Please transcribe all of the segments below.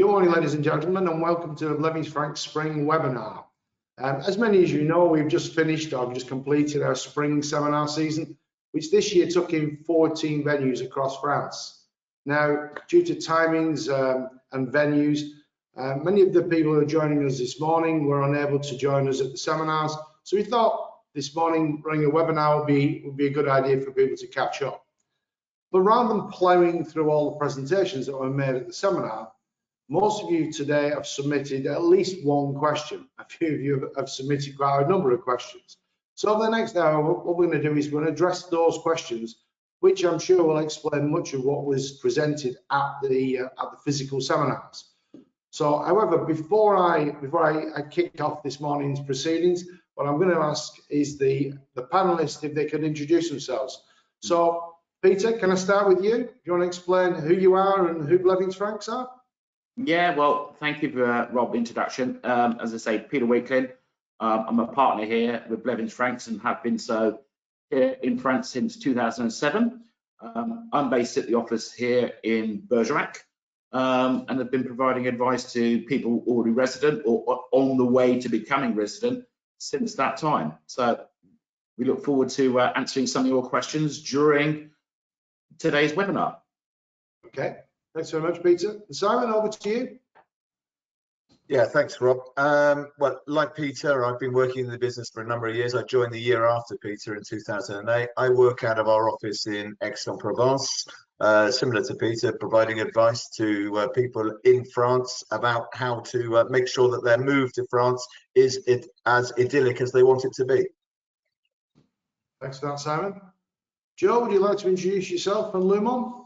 Good morning, ladies and gentlemen, and welcome to Blevins Franks Spring webinar. As many as you know, we've just finished or just completed our spring seminar season, which this year took in 14 venues across France. Now, due to timings and venues, many of the people who are joining us this morning were unable to join us at the seminars, so we thought this morning running a webinar would be a good idea for people to catch up. But rather than plowing through all the presentations that were made at the seminar, most of you today have submitted at least one question. A few of you have submitted quite a number of questions. So over the next hour, what we're going to do is we're going to address those questions, which I'm sure will explain much of what was presented at the physical seminars. So, however, before I kick off this morning's proceedings, what I'm going to ask is the panelists if they could introduce themselves. So, Peter, can I start with you? Do you want to explain who you are and who Blevins Franks are? Yeah, well, thank you for Rob introduction. As I say, Peter Wakelin. I'm a partner here with Blevins Franks and have been so here in France since 2007. I'm based at the office here in Bergerac and have been providing advice to people already resident or on the way to becoming resident since that time. So we look forward to answering some of your questions during today's webinar. Okay. Thanks very much, Peter. Simon, over to you. Yeah, thanks, Rob. Well, like Peter, I've been working in the business for a number of years. I joined the year after Peter in 2008. I work out of our office in Aix-en-Provence, similar to Peter, providing advice to people in France about how to make sure that their move to France is as idyllic as they want it to be. Thanks for that, Simon. Joe, would you like to introduce yourself and Lumon?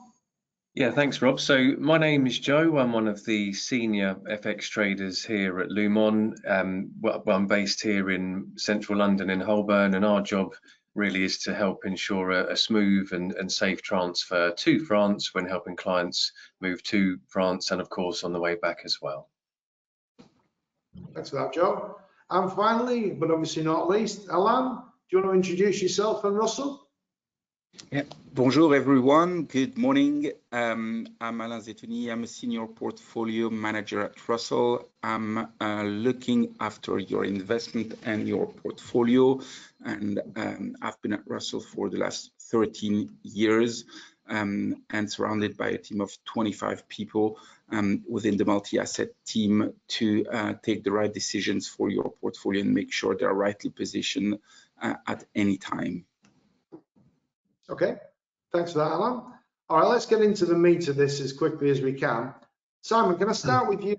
Yeah, thanks, Rob. So my name is Joe. I'm one of the senior FX traders here at Lumon. Well, I'm based here in central London in Holborn, and our job really is to help ensure a smooth and safe transfer to France when helping clients move to France and, of course, on the way back as well. Thanks for that, Joe. And finally, but obviously not least, Alain, do you want to introduce yourself and Russell? Yeah. Bonjour everyone, good morning. I'm Alain Zetouni. I'm a senior portfolio manager at Russell. I'm looking after your investment and your portfolio, and I've been at Russell for the last 13 years and surrounded by a team of 25 people within the multi-asset team to take the right decisions for your portfolio and make sure they're rightly positioned at any time. Okay, thanks for that, Alan. All right, let's get into the meat of this as quickly as we can. Simon, can I start with you?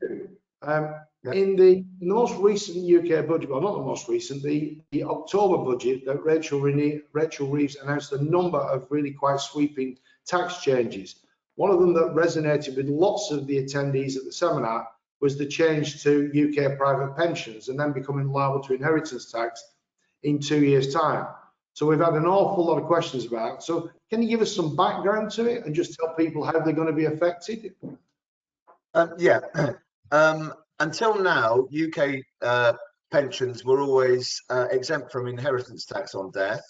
In the most recent UK budget, well, not the most recent, the October budget that Rachel Reeves announced a number of really quite sweeping tax changes. One of them that resonated with lots of the attendees at the seminar was the change to UK private pensions and then becoming liable to inheritance tax in 2 years' time. So we've had an awful lot of questions about. So can you give us some background to it and just tell people how they're going to be affected? Yeah. Until now, UK pensions were always exempt from inheritance tax on death.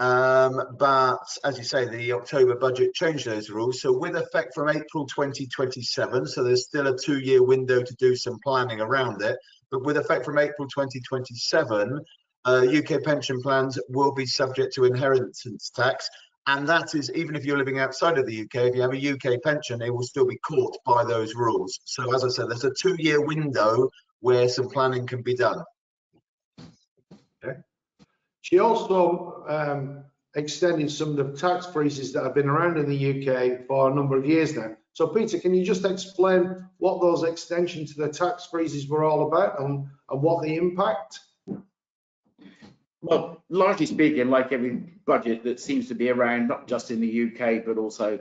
But as you say, the October budget changed those rules. So with effect from April 2027, so there's still a 2-year window to do some planning around it. But with effect from April 2027, UK pension plans will be subject to inheritance tax, and that is even if you're living outside of the UK. If you have a UK pension, it will still be caught by those rules. So as I said, there's a 2-year window where some planning can be done. Okay. She also extended some of the tax freezes that have been around in the UK for a number of years now. So Peter, can you just explain what those extensions to the tax freezes were all about and what the impact? Well, largely speaking, like every budget that seems to be around, not just in the UK, but also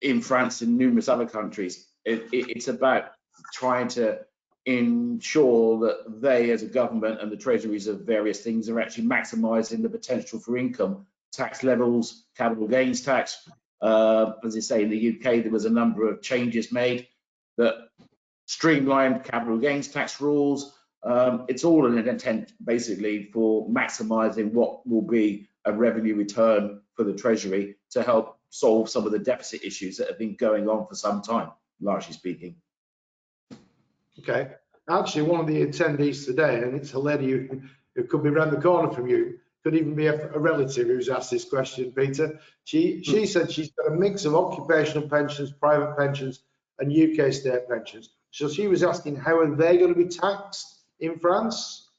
in France and numerous other countries, it's about trying to ensure that they, as a government, and the treasuries of various things are actually maximising the potential for income tax levels, capital gains tax. As I say, in the UK, there was a number of changes made that streamlined capital gains tax rules. It's all an intent basically for maximising what will be a revenue return for the Treasury to help solve some of the deficit issues that have been going on for some time, largely speaking. Okay. Actually, one of the attendees today, and it's a lady who could be around the corner from you, could even be a relative who's asked this question, Peter. She said she's got a mix of occupational pensions, private pensions, and UK state pensions. So she was asking, how are they going to be taxed in France?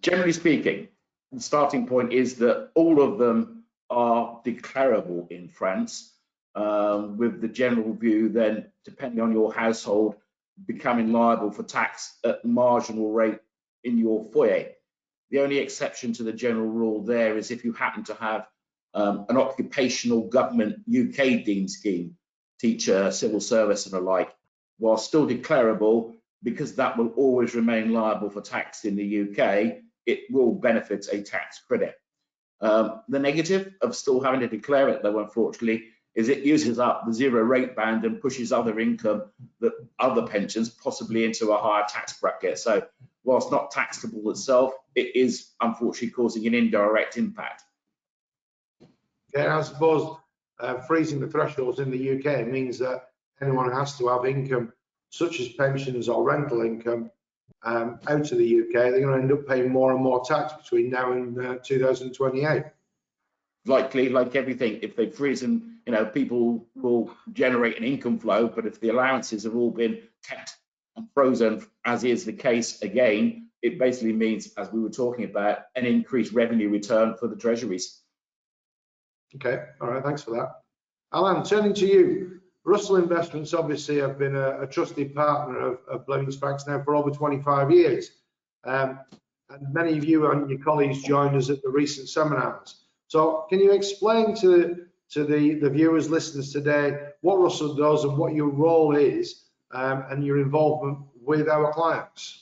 Generally speaking, the starting point is that all of them are declarable in France, with the general view then, depending on your household, becoming liable for tax at marginal rate in your foyer. The only exception to the general rule there is if you happen to have an occupational government UK deemed scheme, teacher, civil service and the like, while still declarable, because that will always remain liable for tax in the UK, it will benefit a tax credit. The negative of still having to declare it, though, unfortunately, is it uses up the zero rate band and pushes other income, that other pensions, possibly into a higher tax bracket. So whilst not taxable itself, it is unfortunately causing an indirect impact. Yeah, I suppose freezing the thresholds in the UK means that anyone who has to have income, such as pensions or rental income, out of the UK, they're going to end up paying more and more tax between now and 2028. Likely, like everything, if they freeze them, people will generate an income flow, but if the allowances have all been kept and frozen, as is the case again, it basically means, as we were talking about, an increased revenue return for the treasuries. Okay, all right, thanks for that. Alan, turning to you, Russell Investments obviously have been a trusted partner of Blevins Franks now for over 25 years. And many of you and your colleagues joined us at the recent seminars. So can you explain to the viewers, listeners today, what Russell does and what your role is and your involvement with our clients?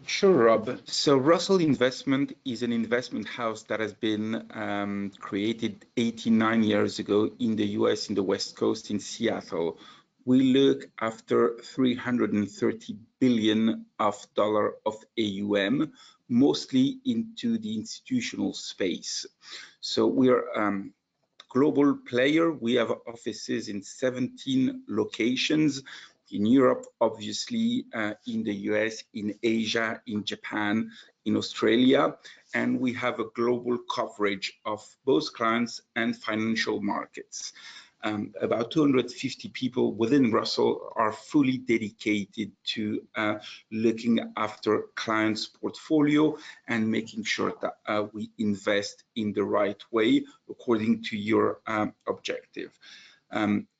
Sure, Rob. So Russell Investment is an investment house that has been created 89 years ago in the US, in the West Coast, in Seattle. We look after $330 billion of AUM, mostly into the institutional space. So we are a global player. We have offices in 17 locations. In Europe, obviously, in the US, in Asia, in Japan, in Australia, and we have a global coverage of both clients and financial markets. About 250 people within Russell are fully dedicated to looking after clients' portfolio and making sure that we invest in the right way according to your objective.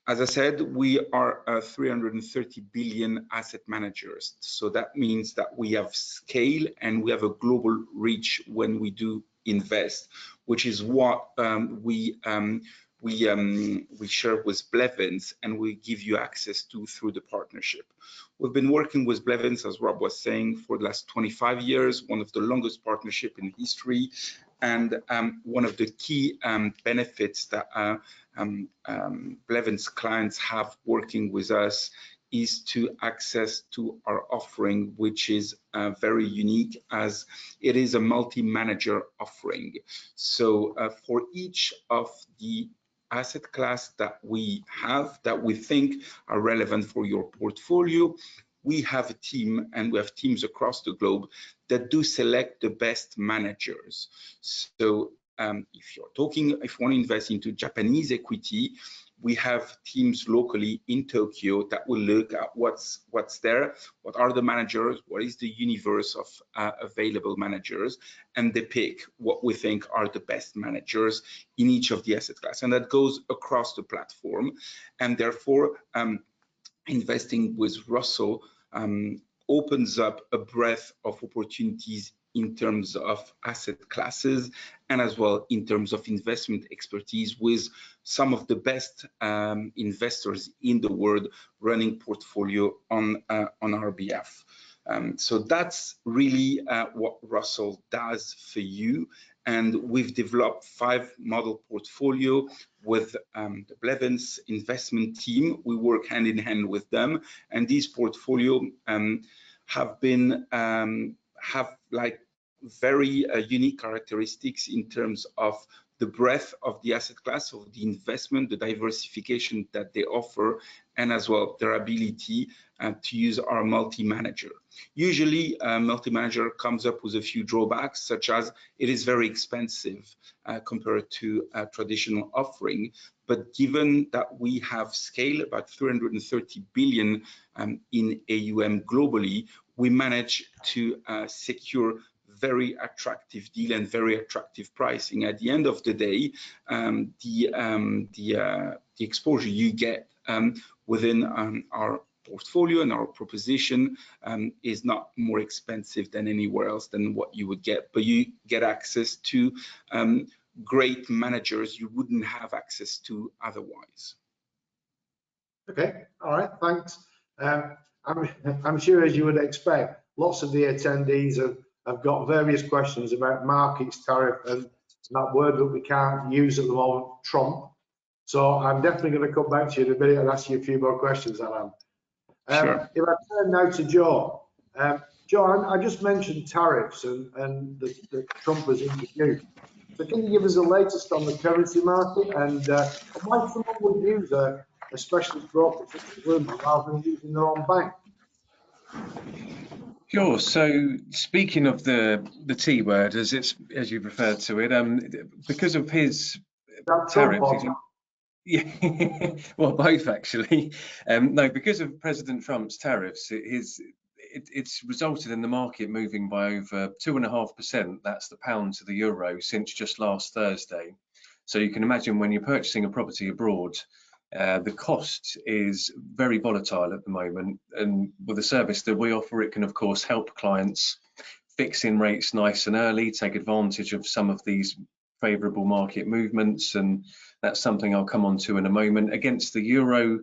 As I said, we are 330 billion asset managers. So that means that we have scale and we have a global reach when we do invest, which is what we share with Blevins and we give you access to through the partnership. We've been working with Blevins, as Rob was saying, for the last 25 years, one of the longest partnership in history. And one of the key benefits that Blevins clients have working with us is to access to our offering, which is very unique as it is a multi-manager offering. So for each of the asset class that we have that we think are relevant for your portfolio, we have a team, and we have teams across the globe that do select the best managers. So if you want to invest into Japanese equity, we have teams locally in Tokyo that will look at what's there, what are the managers, what is the universe of available managers, and they pick what we think are the best managers in each of the asset class. And that goes across the platform. And therefore, investing with Russell opens up a breadth of opportunities in terms of asset classes and as well in terms of investment expertise with some of the best investors in the world running portfolio on our behalf. So that's really what Russell does for you. And we've developed 5 model portfolio with the Blevins investment team. We work hand in hand with them, and these portfolio have like very unique characteristics in terms of the breadth of the asset class, of the investment, the diversification that they offer, and as well their ability to use our multi-manager. Usually, multi-manager comes up with a few drawbacks, such as it is very expensive compared to a traditional offering. But given that we have scale, about 330 billion in AUM globally, we manage to secure very attractive deal and very attractive pricing. At the end of the day, the exposure you get within our portfolio and our proposition is not more expensive than anywhere else than what you would get, but you get access to great managers you wouldn't have access to otherwise. Okay, all right, thanks. I'm sure, as you would expect, lots of the attendees have got various questions about markets, tariff, and that word that we can't use at the moment, Trump. So I'm definitely going to come back to you in a minute and ask you a few more questions, Alan. Sure. If I turn now to Joe. Joe, I just mentioned tariffs and that Trump has introduced. So can you give us the latest on the currency market and why someone would use a specialist broker such as Lumen rather than using their own bank? Sure. So speaking of the T word, as you referred to it, because of his tariffs, yeah, well, both actually. No, because of President Trump's tariffs, it's resulted in the market moving by over 2.5%. That's the pound to the euro since just last Thursday. So you can imagine when you're purchasing a property abroad, the cost is very volatile at the moment. And with the service that we offer, it can of course help clients fix in rates nice and early, take advantage of some of these favorable market movements, and that's something I'll come on to in a moment. Against the euro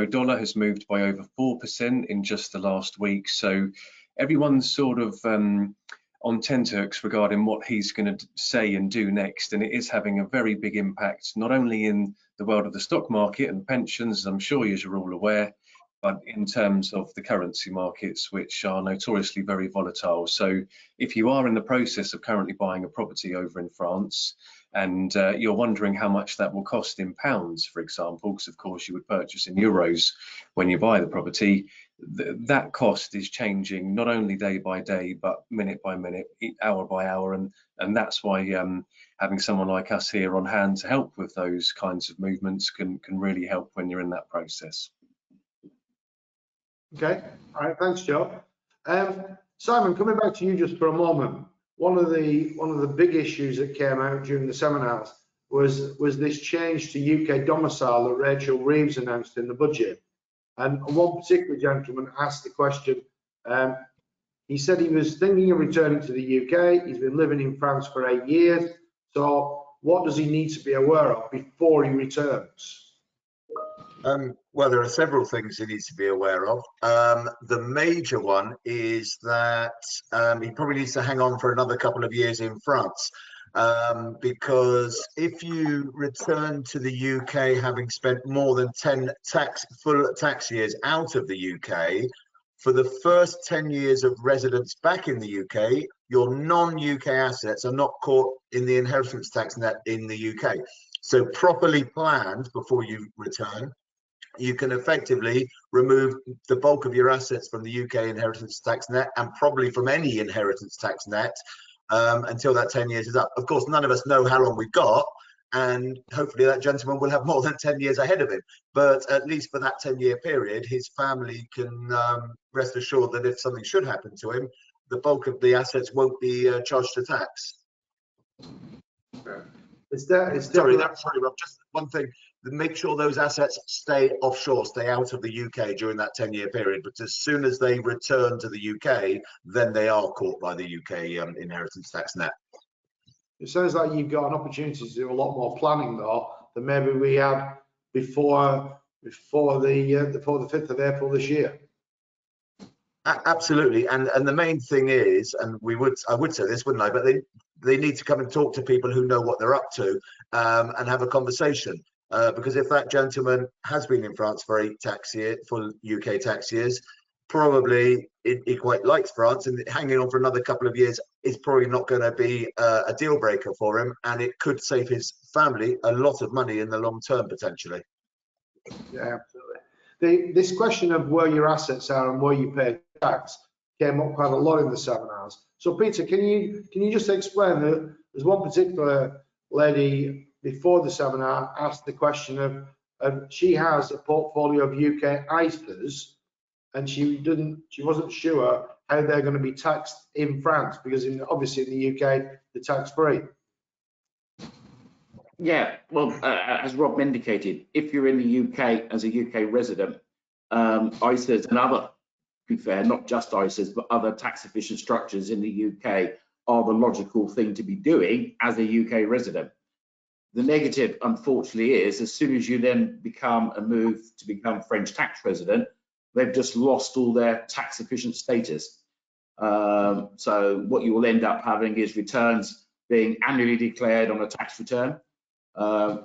dollar has moved by over 4% in just the last week, so everyone's sort of on tenterhooks regarding what he's going to say and do next, and it is having a very big impact not only in the world of the stock market and pensions, as I'm sure you're all aware, but in terms of the currency markets, which are notoriously very volatile. So if you are in the process of currently buying a property over in France and you're wondering how much that will cost in pounds, for example, because of course you would purchase in euros when you buy the property, that cost is changing not only day by day, but minute by minute, hour by hour. And that's why having someone like us here on hand to help with those kinds of movements can really help when you're in that process. Okay, all right, thanks, Joe. Simon, coming back to you just for a moment. One of the big issues that came out during the seminars was this change to UK domicile that Rachel Reeves announced in the budget. And one particular gentleman asked the question. He said he was thinking of returning to the UK. He's been living in France for 8 years. So what does he need to be aware of before he returns? Well, there are several things he needs to be aware of. The major one is that he probably needs to hang on for another couple of years in France, because if you return to the UK having spent more than 10 full tax years out of the UK, for the first 10 years of residence back in the UK, your non-UK assets are not caught in the inheritance tax net in the UK. So properly planned before you return, you can effectively remove the bulk of your assets from the UK inheritance tax net and probably from any inheritance tax net until that 10 years is up. Of course, none of us know how long we've got, and hopefully that gentleman will have more than 10 years ahead of him. But at least for that 10-year period, his family can rest assured that if something should happen to him, the bulk of the assets won't be charged to tax. Sorry, Rob, just one thing. Make sure those assets stay offshore, stay out of the UK during that 10-year period. But as soon as they return to the UK, then they are caught by the UK inheritance tax net. It sounds like you've got an opportunity to do a lot more planning though than maybe we had before the 5th of April this year. Absolutely, and the main thing is, and I would say this, wouldn't I? But they need to come and talk to people who know what they're up to and have a conversation. Because if that gentleman has been in France for 8 full UK tax years, probably he quite likes France, and hanging on for another couple of years is probably not going to be a deal breaker for him, and it could save his family a lot of money in the long term potentially. Yeah, absolutely. This question of where your assets are and where you pay tax came up quite a lot in the seminars. So Peter, can you just explain that there's one particular lady before the seminar asked the question of she has a portfolio of UK ISAs, and she wasn't sure how they're going to be taxed in France, because obviously in the UK they're tax free. Yeah, well, as Rob indicated, if you're in the UK as a UK resident, ISAs and other, to be fair, not just ISAs, but other tax efficient structures in the UK are the logical thing to be doing as a UK resident. The negative, unfortunately, is as soon as you then move to become French tax resident, they've just lost all their tax efficient status. So what you will end up having is returns being annually declared on a tax return.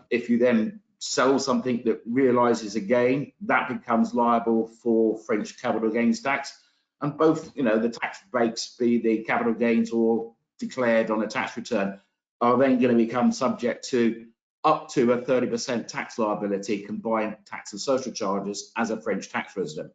If you then sell something that realizes a gain, that becomes liable for French capital gains tax. And both, the tax breaks, be the capital gains or declared on a tax return, are then going to become subject to up to a 30% tax liability, combined tax and social charges, as a French tax resident.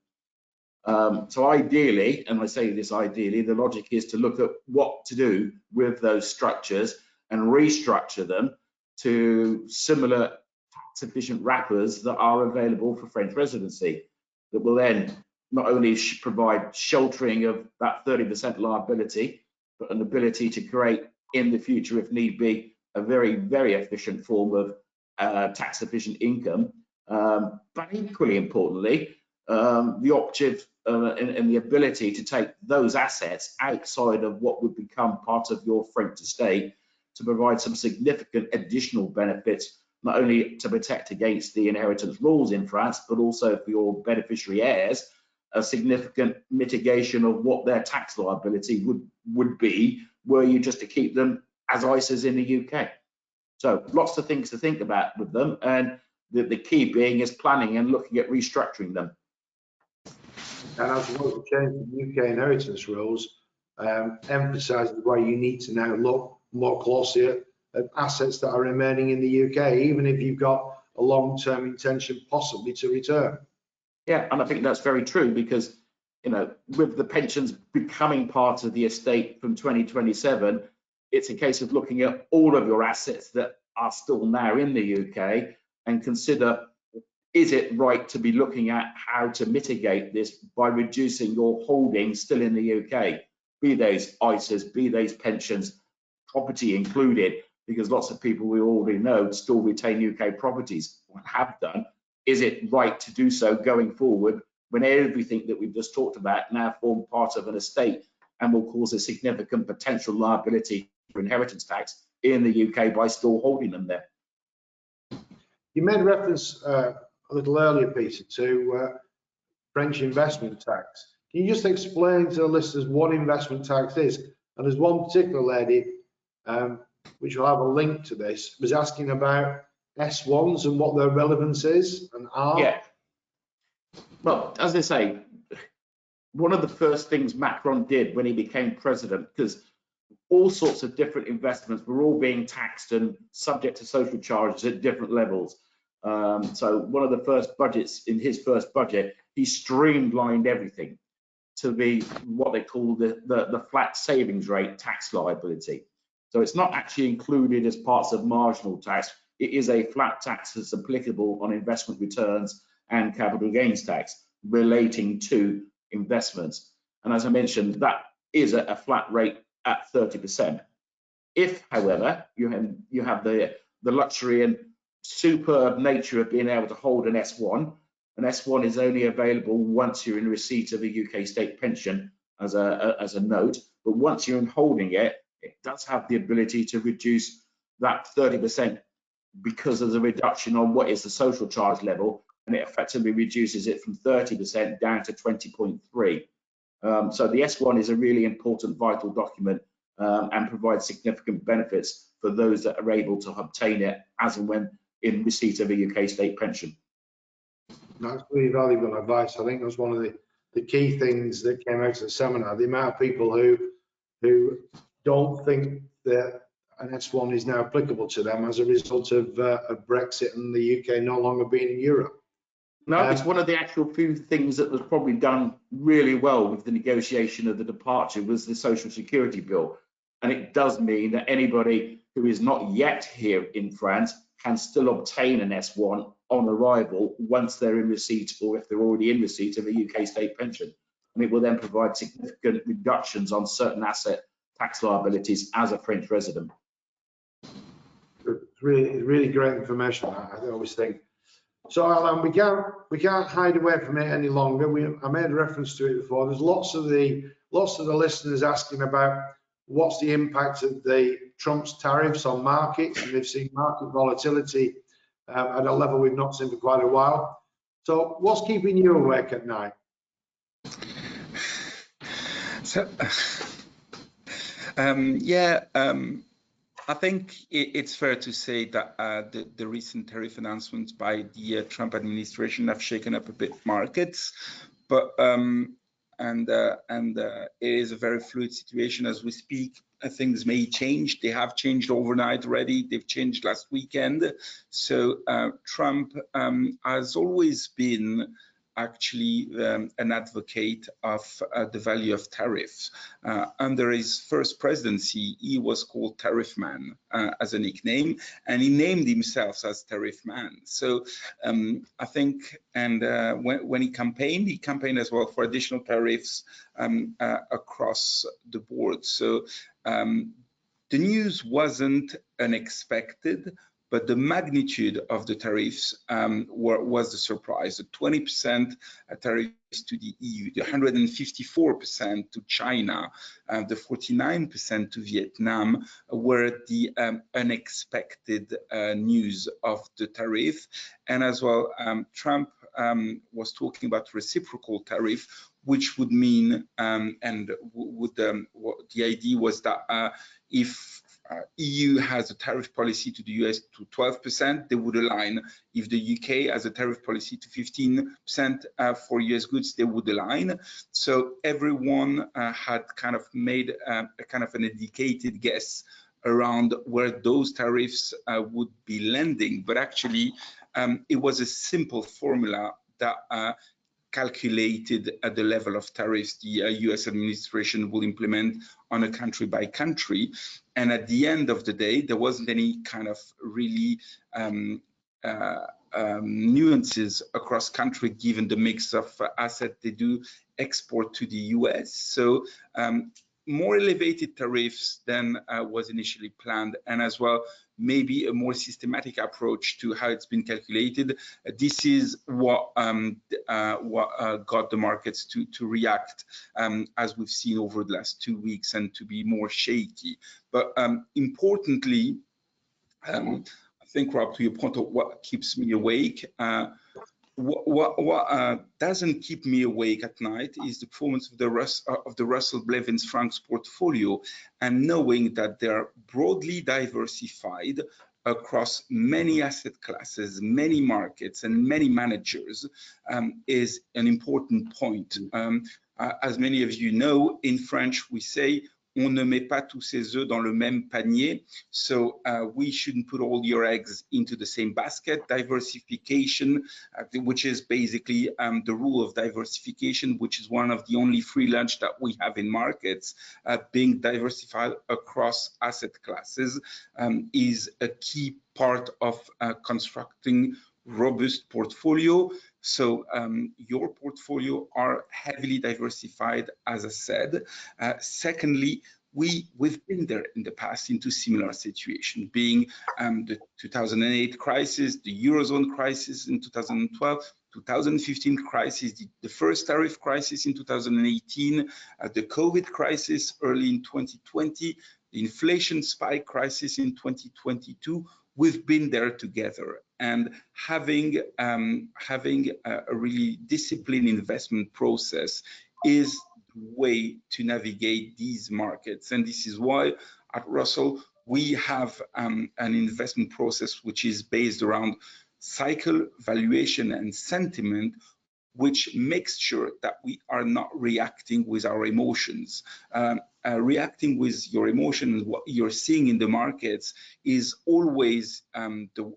So ideally, and I say this ideally, the logic is to look at what to do with those structures and restructure them to similar tax efficient wrappers that are available for French residency, that will then not only provide sheltering of that 30% liability, but an ability to create in the future, if need be, a very, very efficient form of tax efficient income. But equally importantly, the optive and the ability to take those assets outside of what would become part of your French estate to provide some significant additional benefits, not only to protect against the inheritance rules in France, but also for your beneficiary heirs, a significant mitigation of what their tax liability would be were you just to keep them as ISAs in the UK. So lots of things to think about with them, and the key being is planning and looking at restructuring them. And as well, the change in UK inheritance rules emphasises why you need to now look more closely at assets that are remaining in the UK, even if you've got a long-term intention possibly to return. Yeah, and I think that's very true, because with the pensions becoming part of the estate from 2027, it's a case of looking at all of your assets that are still now in the UK and consider, is it right to be looking at how to mitigate this by reducing your holdings still in the UK, be those ISAs, be those pensions, property included, because lots of people we already know still retain UK properties, or have done. Is it right to do so going forward when everything that we've just talked about now form part of an estate and will cause a significant potential liability for inheritance tax in the UK by still holding them there? You made reference a little earlier, Peter, to French investment tax. Can you just explain to the listeners what investment tax is? And there's one particular lady, which will have a link to this, was asking about S1s and what their relevance is and are. Yeah. Well, as I say, one of the first things Macron did when he became president, because all sorts of different investments were all being taxed and subject to social charges at different levels. So one of the first budgets, in his first budget, he streamlined everything to be what they call the flat savings rate tax liability. So it's not actually included as parts of marginal tax. It is a flat tax that's applicable on investment returns and capital gains tax relating to investments. And as I mentioned, that is a flat rate at 30%. If, however, you have the luxury and superb nature of being able to hold an S1 is only available once you're in receipt of a UK state pension as a note, but once you're in holding it, it does have the ability to reduce that 30% because of the reduction on what is the social charge level, and it effectively reduces it from 30% down to 20.3. So the S1 is a really important, vital document and provides significant benefits for those that are able to obtain it as and when in receipt of a UK state pension. That's really valuable advice. I think that's one of the the key things that came out of the seminar. The amount of people who don't think that an S1 is now applicable to them as a result of Brexit and the UK no longer being in Europe. No, it's one of the actual few things that was probably done really well with the negotiation of the departure was the Social Security Bill. And it does mean that anybody who is not yet here in France can still obtain an S1 on arrival once they're in receipt, or if they're already in receipt of a UK state pension. And it will then provide significant reductions on certain asset tax liabilities as a French resident. It's really great information, I always think. So Alan, we can't hide away from it any longer. I made reference to it before. There's lots of the listeners asking about what's the impact of the Trump's tariffs on markets, and they've seen market volatility at a level we've not seen for quite a while. So what's keeping you awake at night? So, I think it's fair to say that the recent tariff announcements by the Trump administration have shaken up a bit markets, but it is a very fluid situation as we speak. Things may change. They have changed overnight already. They've changed last weekend. So Trump has always been actually an advocate of the value of tariffs. Under his first presidency, he was called Tariff Man as a nickname, and he named himself as Tariff Man. So I think, and when he campaigned as well for additional tariffs across the board. So the news wasn't unexpected, but the magnitude of the tariffs was the surprise. The 20% tariffs to the EU, the 154% to China, the 49% to Vietnam were the unexpected news of the tariff. And as well, Trump was talking about reciprocal tariff, which would mean, the idea was that if EU has a tariff policy to the US to 12%, they would align. If the UK has a tariff policy to 15% for US goods, they would align. So everyone had kind of made a kind of an educated guess around where those tariffs would be landing. But actually, it was a simple formula that calculated at the level of tariffs the US administration will implement on a country by country. And at the end of the day, there wasn't any kind of really nuances across country given the mix of assets they do export to the US. So more elevated tariffs than was initially planned, and as well maybe a more systematic approach to how it's been calculated. This is what got the markets to react as we've seen over the last 2 weeks and to be more shaky. But importantly, I think, Rob, to your point of what keeps me awake, what doesn't keep me awake at night is the performance of the Russell Blevins Franks portfolio, and knowing that they're broadly diversified across many asset classes, many markets, and many managers is an important point. As many of you know, in French we say, on ne met pas tous ses œufs dans le même panier. So we shouldn't put all your eggs into the same basket. Diversification, which is basically the rule of diversification, which is one of the only free lunch that we have in markets, being diversified across asset classes is a key part of constructing robust portfolio. So your portfolio are heavily diversified, as I said. Secondly, we've been there in the past into similar situation, being the 2008 crisis, the Eurozone crisis in 2012, 2015 crisis, the first tariff crisis in 2018, the COVID crisis early in 2020, the inflation spike crisis in 2022. We've been there together, and having a really disciplined investment process is the way to navigate these markets. And this is why at Russell we have an investment process which is based around cycle, valuation, and sentiment, which makes sure that we are not reacting with our emotions. Reacting with your emotions, what you're seeing in the markets is always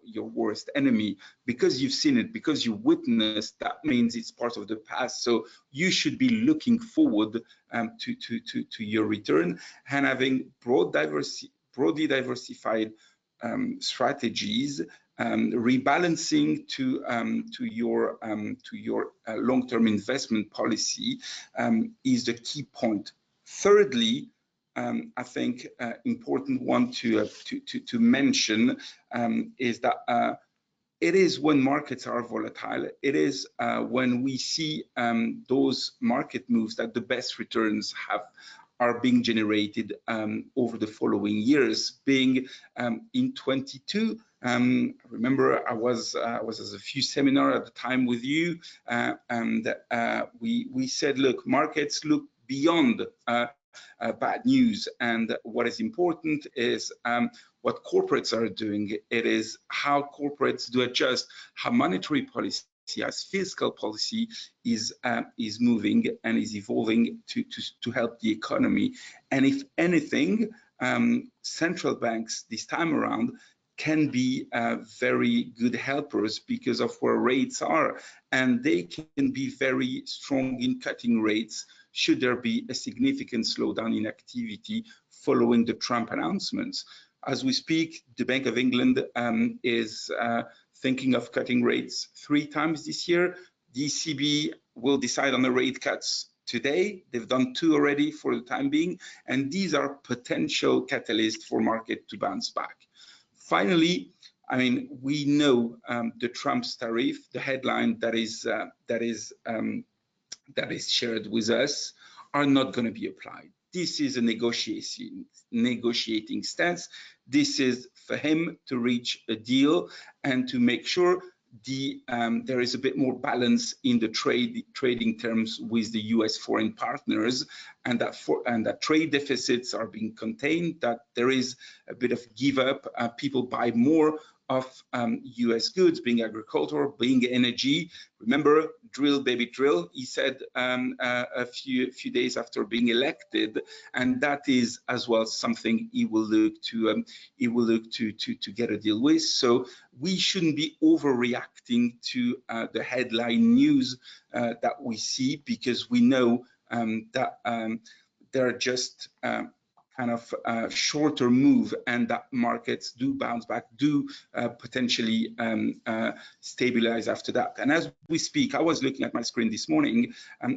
your worst enemy, because you've seen it, because you witnessed. That means it's part of the past. So you should be looking forward to your return, and having broadly diversified strategies, rebalancing to your long-term investment policy is the key point. Thirdly, I think important one to mention is that it is when markets are volatile, it is when we see those market moves that the best returns are being generated over the following years. Being in 22, remember I was at a few seminars at the time with you, and we said, look, markets look beyond bad news, and what is important is what corporates are doing. It is how corporates do adjust, how monetary policy, as fiscal policy is moving and is evolving to help the economy. And if anything, central banks this time around can be very good helpers because of where rates are, and they can be very strong in cutting rates should there be a significant slowdown in activity following the Trump announcements. As we speak, the Bank of England is thinking of cutting rates 3 times this year. The ECB will decide on the rate cuts today. They've done 2 already for the time being, and these are potential catalysts for market to bounce back. Finally, I mean, we know the Trump's tariff, the headline that is shared with us, are not going to be applied. This is a negotiating stance. This is for him to reach a deal and to make sure there is a bit more balance in the trading terms with the US foreign partners, and that trade deficits are being contained, that there is a bit of give up, people buy more of US goods, being agriculture, being energy. Remember, drill baby drill, he said a few days after being elected, and that is as well something he will look to get a deal with. So we shouldn't be overreacting to the headline news that we see, because we know that they're just kind of shorter move, and that markets do bounce back, do potentially stabilize after that. And as we speak, I was looking at my screen this morning,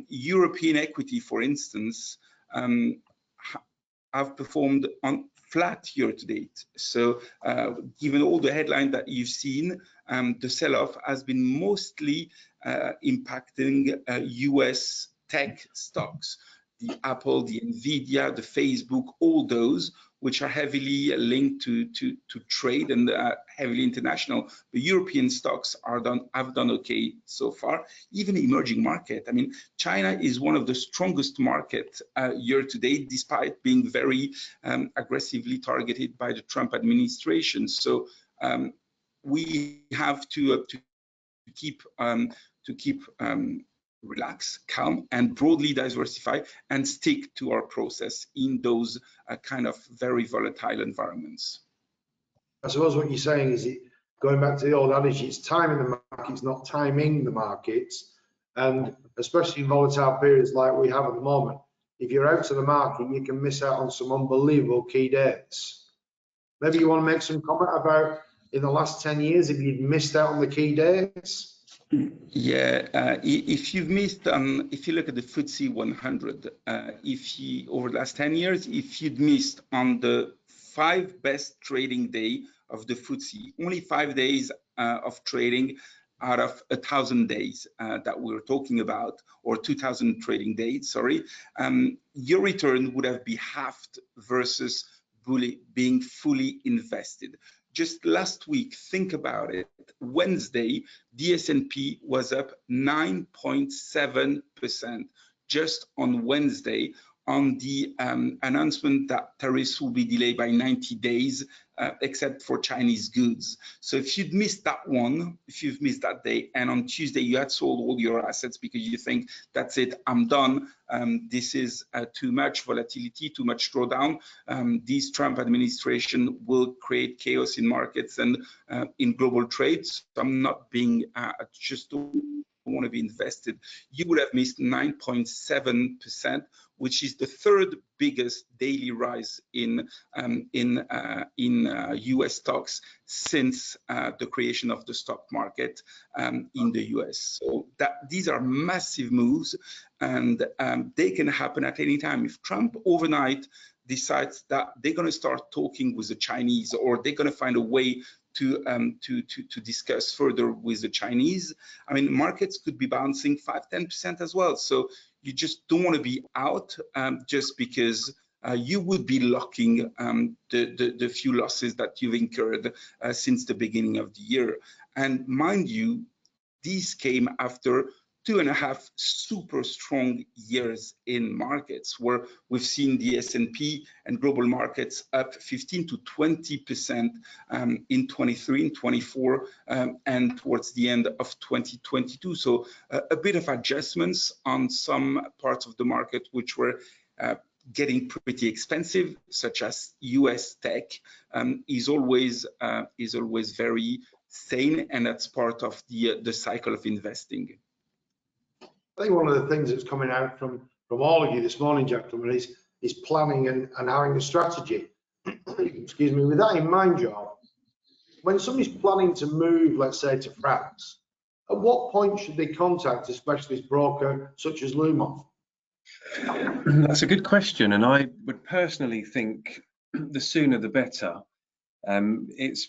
European equity, for instance, have performed on flat year to date. So given all the headlines that you've seen, the sell-off has been mostly impacting US tech stocks. The Apple, the Nvidia, the Facebook, all those which are heavily linked to trade and heavily international. The European stocks have done okay so far. Even emerging market. I mean, China is one of the strongest markets year to date, despite being very aggressively targeted by the Trump administration. So we have to keep relax, calm, and broadly diversify, and stick to our process in those kind of very volatile environments. I suppose what you're saying is, going back to the old adage, it's timing the markets, not timing the markets. And especially in volatile periods like we have at the moment, if you're out of the market, you can miss out on some unbelievable key dates. Maybe you want to make some comment about, in the last 10 years, if you'd missed out on the key dates? Yeah, if you've missed, if you look at the FTSE 100, over the last 10 years, if you'd missed on the 5 best trading day of the FTSE, only 5 days of trading out of 1,000 days that we're talking about, or 2,000 trading days, sorry, your return would have been halved versus being fully invested. Just last week, think about it, Wednesday, the S&P was up 9.7% just on Wednesday, on the announcement that tariffs will be delayed by 90 days except for Chinese goods. So if you'd missed that one, if you've missed that day, and on Tuesday you had sold all your assets because you think that's it, I'm done, this is too much volatility, too much drawdown, this Trump administration will create chaos in markets and in global trade. So I'm not being just want to be invested, you would have missed 9.7%, which is the third biggest daily rise in US stocks since the creation of the stock market in the US. So these are massive moves, and they can happen at any time. If Trump overnight decides that they're going to start talking with the Chinese, or they're going to find a way to discuss further with the Chinese, I mean, markets could be bouncing 5–10% as well. So you just don't want to be out just because you would be locking the few losses that you've incurred since the beginning of the year. And mind you, these came after 2.5 super strong years in markets, where we've seen the S&P and global markets up 15 to 20% in 23 and 24 and towards the end of 2022. So a bit of adjustments on some parts of the market which were getting pretty expensive, such as US tech, is always very sane, and that's part of the cycle of investing. I think one of the things that's coming out from all of you this morning, gentlemen, is planning and having a strategy. Excuse me. With that in mind, Joe, when somebody's planning to move, let's say, to France, at what point should they contact a specialist broker such as Lumon? That's a good question, and I would personally think the sooner the better. It's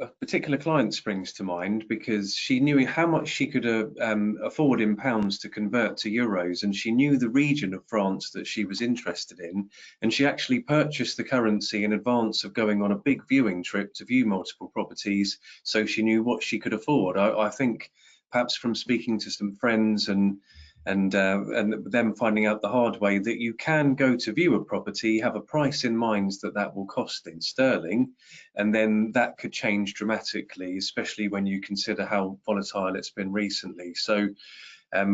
a particular client springs to mind because she knew how much she could afford in pounds to convert to euros, and she knew the region of France that she was interested in, and she actually purchased the currency in advance of going on a big viewing trip to view multiple properties, so she knew what she could afford. I think perhaps from speaking to some friends and them finding out the hard way that you can go to view a property, have a price in mind that will cost in sterling, and then that could change dramatically, especially when you consider how volatile it's been recently. So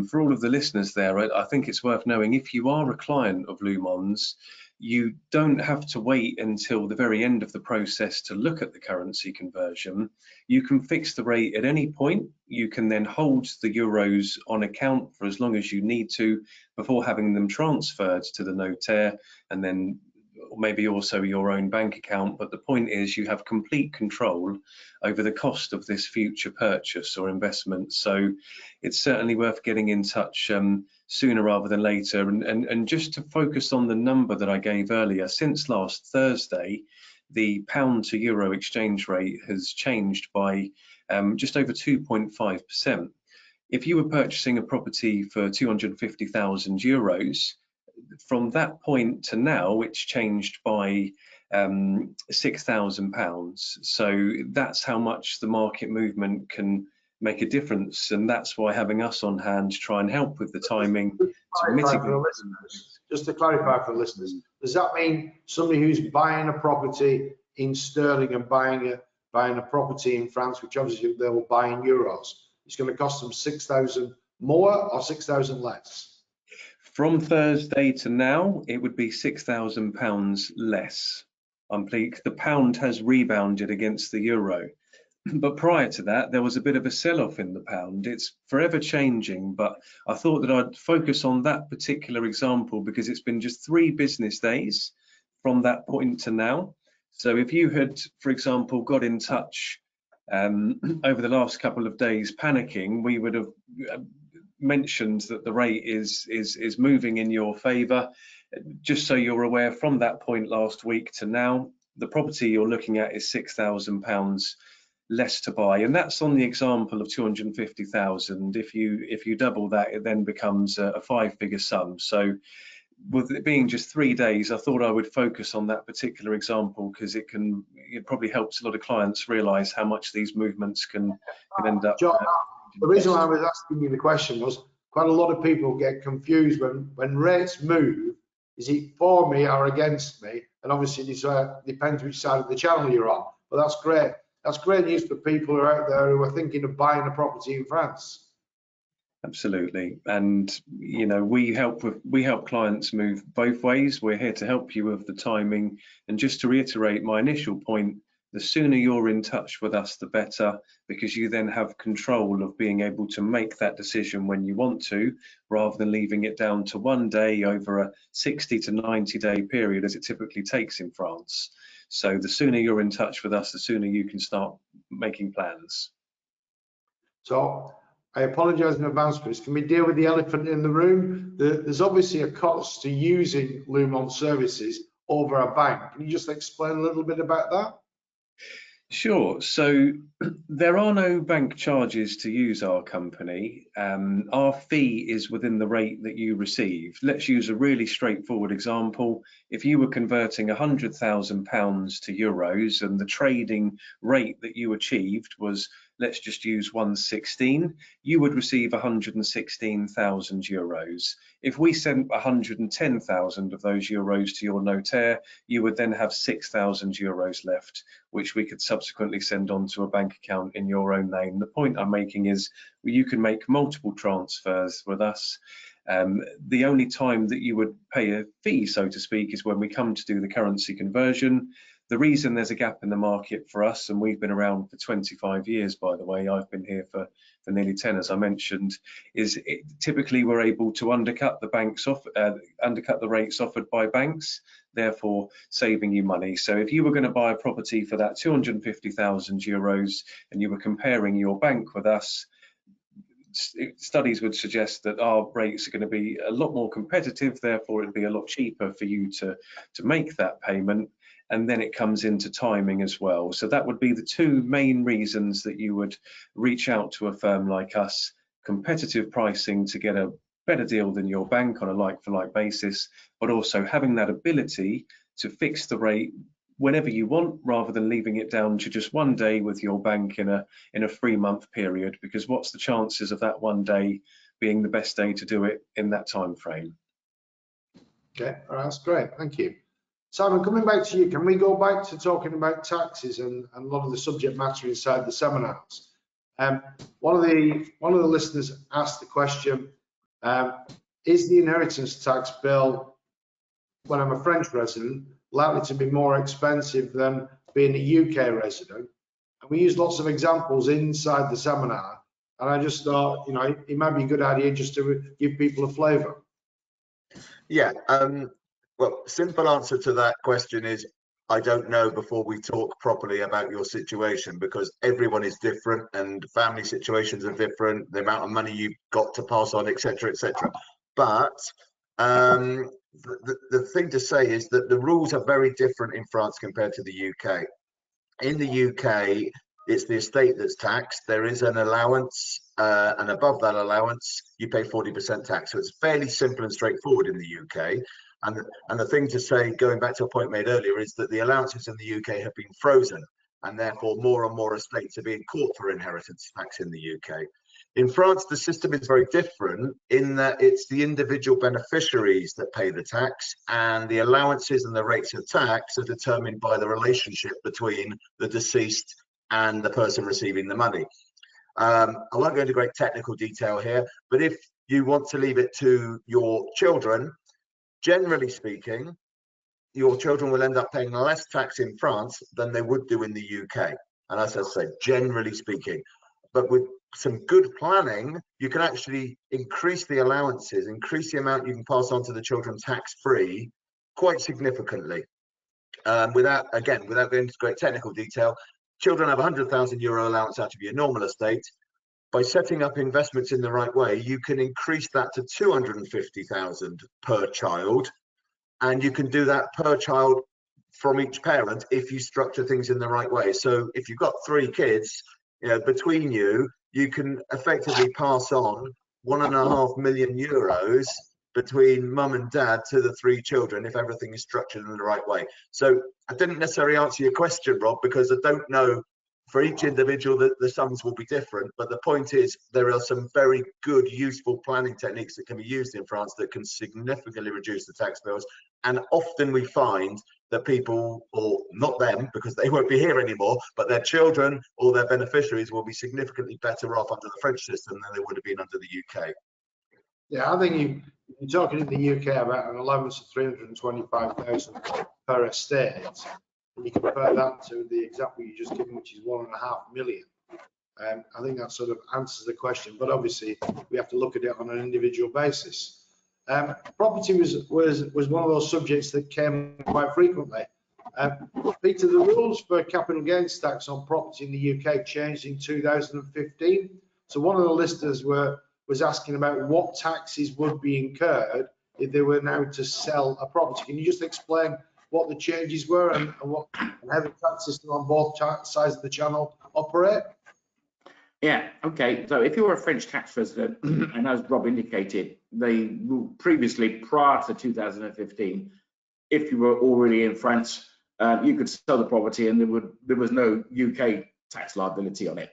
for all of the listeners there, I think it's worth knowing, if you are a client of Lumon's, you don't have to wait until the very end of the process to look at the currency conversion. You can fix the rate at any point. You can then hold the euros on account for as long as you need to before having them transferred to the notaire, and then maybe also your own bank account. But the point is, you have complete control over the cost of this future purchase or investment. So it's certainly worth getting in touch sooner rather than later. And just to focus on the number that I gave earlier, since last Thursday, the pound to euro exchange rate has changed by just over 2.5%. If you were purchasing a property for 250,000 euros, from that point to now, it's changed by £6,000. So that's how much the market movement can make a difference, and that's why having us on hand to try and help with the timing to mitigate. Just to clarify for the listeners, does that mean somebody who's buying a property in sterling and buying a property in France, which obviously they will buy in euros, it's going to cost them 6,000 more or 6,000 less? From Thursday to now, it would be £6,000 less. The pound has rebounded against the euro. But prior to that, there was a bit of a sell-off in the pound. It's forever changing, but I thought that I'd focus on that particular example because it's been just 3 business days from that point to now. So if you had, for example, got in touch over the last couple of days panicking, we would have mentioned that the rate is moving in your favor. Just so you're aware, from that point last week to now, the property you're looking at is £6,000 less to buy, and that's on the example of 250,000. If you double that, it then becomes a 5-figure sum. So with it being just 3 days, I thought I would focus on that particular example because it probably helps a lot of clients realize how much these movements can end up. John, the reason why I was asking you the question was quite a lot of people get confused when rates move. Is it for me or against me? And obviously it depends which side of the channel you're on. But that's great. That's great news for people who are out there who are thinking of buying a property in France. Absolutely. And, you know, we help clients move both ways. We're here to help you with the timing. And just to reiterate my initial point, the sooner you're in touch with us, the better, because you then have control of being able to make that decision when you want to, rather than leaving it down to one day over a 60 to 90 day period, as it typically takes in France. So the sooner you're in touch with us, the sooner you can start making plans. So I apologise in advance for this. Can we deal with the elephant in the room? There's obviously a cost to using Lumon services over a bank. Can you just explain a little bit about that? Sure. So there are no bank charges to use our company. Our fee is within the rate that you receive. Let's use a really straightforward example. If you were converting £100,000 to euros and the trading rate that you achieved was, let's just use 116, you would receive 116,000 euros. If we sent 110,000 of those euros to your notaire, you would then have 6,000 euros left, which we could subsequently send on to a bank account in your own name. The point I'm making is you can make multiple transfers with us. The only time that you would pay a fee, so to speak, is when we come to do the currency conversion. The reason there's a gap in the market for us, and we've been around for 25 years, by the way, I've been here for nearly 10, as I mentioned, is typically we're able to undercut the rates offered by banks, therefore saving you money. So if you were going to buy a property for that 250,000 euros and you were comparing your bank with us, studies would suggest that our rates are going to be a lot more competitive, therefore it'd be a lot cheaper for you to make that payment. And then it comes into timing as well. So that would be the two main reasons that you would reach out to a firm like us: competitive pricing to get a better deal than your bank on a like-for-like basis, but also having that ability to fix the rate whenever you want, rather than leaving it down to just one day with your bank in a 3-month period, because what's the chances of that one day being the best day to do it in that time frame? Okay, all right, that's great, thank you. Simon, coming back to you, can we go back to talking about taxes and a lot of the subject matter inside the seminars? One of the listeners asked the question, is the inheritance tax bill, when I'm a French resident, likely to be more expensive than being a UK resident? And we used lots of examples inside the seminar, and I just thought, you know, it might be a good idea just to give people a flavour. Yeah, well, simple answer to that question is I don't know before we talk properly about your situation, because everyone is different and family situations are different, the amount of money you've got to pass on, etc., etc. But the thing to say is that the rules are very different in France compared to the UK. In the UK, it's the estate that's taxed. There is an allowance, and above that allowance, you pay 40% tax. So it's fairly simple and straightforward in the UK. And the thing to say, going back to a point made earlier, is that the allowances in the UK have been frozen, and therefore more and more estates are being caught for inheritance tax in the UK. In France, the system is very different in that it's the individual beneficiaries that pay the tax, and the allowances and the rates of tax are determined by the relationship between the deceased and the person receiving the money. I won't go into great technical detail here, but if you want to leave it to your children, generally speaking, your children will end up paying less tax in France than they would do in the UK. And as I say, generally speaking, but with some good planning, you can actually increase the allowances, increase the amount you can pass on to the children tax-free quite significantly. Without going into great technical detail, children have €100,000 allowance out of your normal estate. By setting up investments in the right way, you can increase that to 250,000 per child, and you can do that per child from each parent if you structure things in the right way. So if you've got 3 kids, you know, between you can effectively pass on €1.5 million between mum and dad to the 3 children if everything is structured in the right way. So I didn't necessarily answer your question, Rob, because I don't know for each individual, the sums will be different. But the point is, there are some very good, useful planning techniques that can be used in France that can significantly reduce the tax bills. And often we find that people, or not them, because they won't be here anymore, but their children or their beneficiaries will be significantly better off under the French system than they would have been under the UK. Yeah, I think you're talking in the UK about an allowance of 325,000 per estate, and you compare that to the example you just given, which is 1.5 million. I think that sort of answers the question, but obviously we have to look at it on an individual basis. Property was one of those subjects that came quite frequently. Peter, the rules for capital gains tax on property in the UK changed in 2015. So one of the listeners was asking about what taxes would be incurred if they were now to sell a property. Can you just explain what the changes were and how the tax system on both sides of the channel operate? Yeah, okay. So if you're a French tax resident, and as Rob indicated, they previously, prior to 2015, if you were already in France, you could sell the property and there was no UK tax liability on it.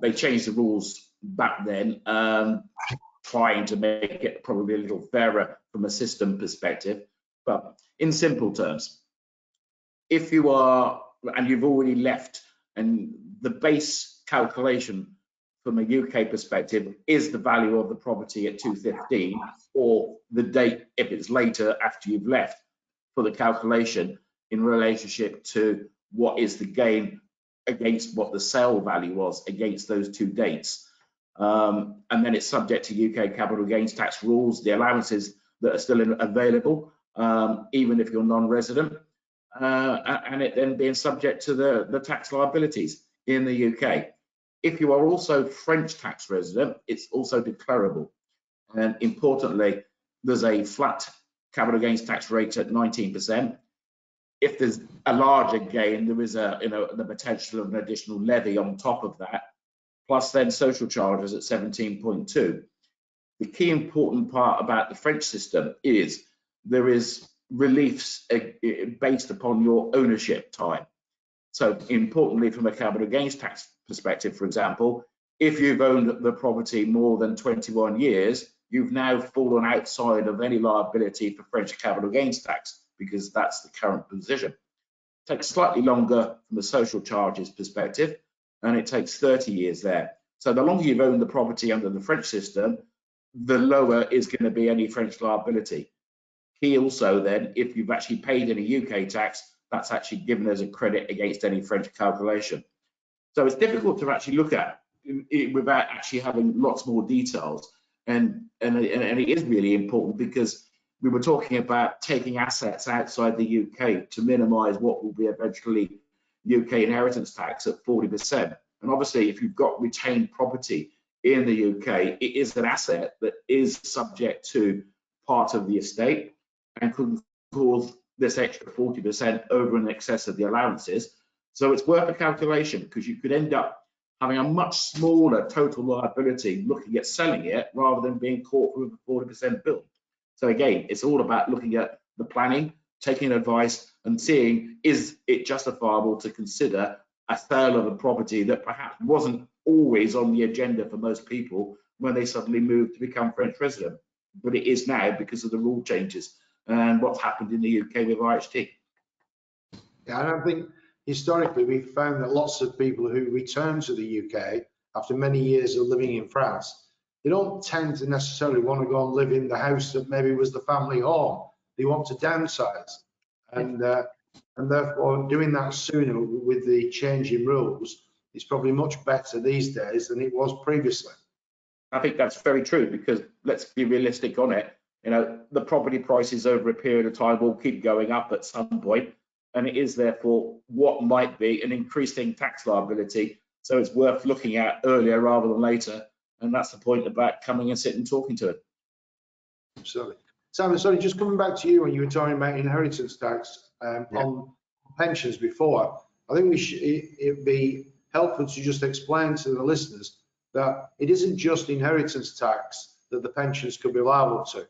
They changed the rules back then, trying to make it probably a little fairer from a system perspective. But in simple terms, if you are, and you've already left, and the base calculation from a UK perspective is the value of the property at 215, or the date if it's later after you've left, for the calculation in relationship to what is the gain against what the sale value was against those two dates. And then it's subject to UK capital gains tax rules, the allowances that are still available, even if you're non-resident, and it then being subject to the tax liabilities in the UK. If you are also French tax resident, it's also declarable. And importantly, there's a flat capital gains tax rate at 19%. If there's a larger gain, there is the potential of an additional levy on top of that, plus then social charges at 17.2. The key important part about the French system is there is reliefs based upon your ownership time. So importantly, from a capital gains tax perspective, for example, if you've owned the property more than 21 years, you've now fallen outside of any liability for French capital gains tax, because that's the current position. It takes slightly longer from a social charges perspective, and it takes 30 years there. So the longer you've owned the property under the French system, the lower is going to be any French liability. Key also then, if you've actually paid any UK tax, that's actually given as a credit against any French calculation. So it's difficult to actually look at it without actually having lots more details. And it is really important, because we were talking about taking assets outside the UK to minimise what will be eventually UK inheritance tax at 40%. And obviously, if you've got retained property in the UK, it is an asset that is subject to part of the estate and could cause this extra 40% over and excess of the allowances. So it's worth a calculation, because you could end up having a much smaller total liability looking at selling it rather than being caught with a 40% bill. So again, it's all about looking at the planning, taking advice and seeing, is it justifiable to consider a sale of a property that perhaps wasn't always on the agenda for most people when they suddenly moved to become French resident, but it is now because of the rule changes and what's happened in the UK with IHT. Yeah, and I think historically we've found that lots of people who return to the UK after many years of living in France, they don't tend to necessarily want to go and live in the house that maybe was the family home. They want to downsize, and therefore doing that sooner with the change in rules is probably much better these days than it was previously. I think that's very true, because let's be realistic on it. You know, the property prices over a period of time will keep going up at some point, and it is therefore what might be an increasing tax liability. So it's worth looking at earlier rather than later, and that's the point about coming and sitting and talking to it. Absolutely. Simon, sorry, just coming back to you when you were talking about inheritance tax on pensions before, I think it'd be helpful to just explain to the listeners that it isn't just inheritance tax that the pensions could be liable to.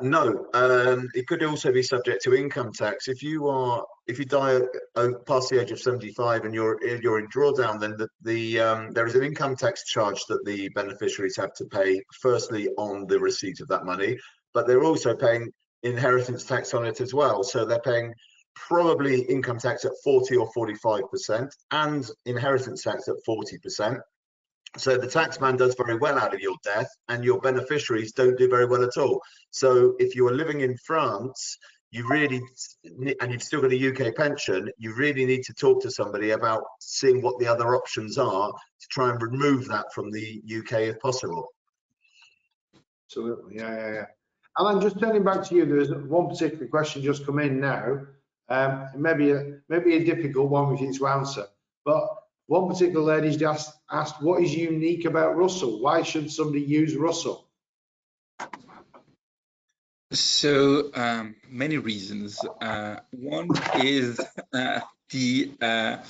No, it could also be subject to income tax. If you are if you die past the age of 75 and you're in drawdown, then there is an income tax charge that the beneficiaries have to pay, firstly on the receipt of that money, but they're also paying inheritance tax on it as well. So they're paying probably income tax at 40 or 45% and inheritance tax at 40%. So the taxman does very well out of your death, and your beneficiaries don't do very well at all. So if you are living in France, you really, and you've still got a UK pension, you really need to talk to somebody about seeing what the other options are to try and remove that from the UK if possible. Absolutely, yeah. Alan, just turning back to you, there's one particular question just come in now. Maybe a difficult one for you to answer, but one particular lady's just asked, what is unique about Russell? Why should somebody use Russell? So many reasons. One is the